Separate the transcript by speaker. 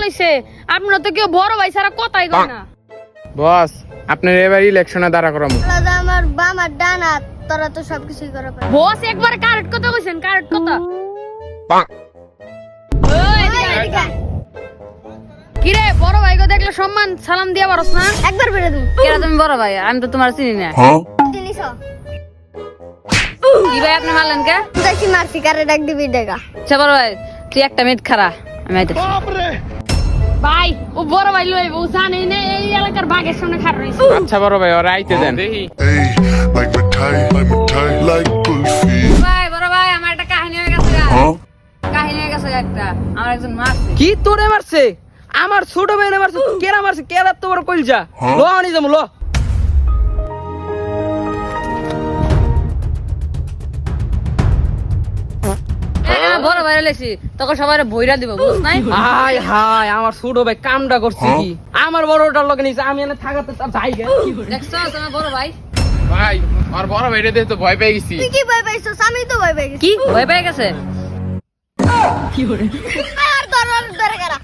Speaker 1: হইছে, আপনারা তো কেউ বড় ভাই ছাড়া কথাই কয় না।
Speaker 2: বস আপনার এবার ইলেকশনে দাঁড়া করাম।
Speaker 3: আলাদা আমার বাম আর ডান হাত, তোরা তো সবকিছুই করা পারে।
Speaker 1: বস একবার কারেক্ট কথা কইছেন, কারেক্ট কথা। ওই এদিকে আয়। কি রে বড় ভাই গো দেখলে সম্মান সালাম দিয়া পারছ না?
Speaker 3: একবার বেরে দিন
Speaker 1: কেরা তুমি বড় ভাই? আমি তো তোমার চিনি না।
Speaker 3: জিনিস
Speaker 1: কি ভাই আপনি মারলেন কে?
Speaker 3: দেখি মারছি, কারে ডাক দিবি দেখা।
Speaker 1: আচ্ছা বড় ভাই তুই একটা মিনিট খাড়া, আমি আইতেছি। ভাই ও বড় ভাই লইব, ও জানেই না এই এলাকার বাঘের সামনে খাড়া রইছে।
Speaker 2: আচ্ছা বড় ভাই ওরা আইতে দেন। দেখি
Speaker 4: Hey, like mithai, like kulfi.
Speaker 1: ভাই বড় ভাই আমার একটা কাহিনী হয়ে গেছে।
Speaker 4: Huh?
Speaker 1: কাহিনী হয়ে গেছে একটা, আমার একজন মারছে।
Speaker 5: কি তোরে মারছে? আমার ছোট ভাই মারছে, কেরা মারছে? কেরা তো বড় কইলজা লো আনি যাম লো।
Speaker 1: বড় ভাই লেছি তখন সবাই বইরা দিব, বুঝ নাই?
Speaker 5: হাই হাই আমার ছোট ভাই কামটা করছে কি? আমার বড়টার লগে নিছে, আমি এনে থাকাতে তার যাই গে।
Speaker 1: দেখছো তোমার বড় ভাই
Speaker 2: ভাই আর বড় ভাইরে দেখে তো ভয় পেয়ে গেছি।
Speaker 3: তুই কি ভয় পাইছিস? আমি তো ভয় পাই গেছি।
Speaker 1: কি ভয় পেয়ে গেছে?
Speaker 3: আর ধর কারা।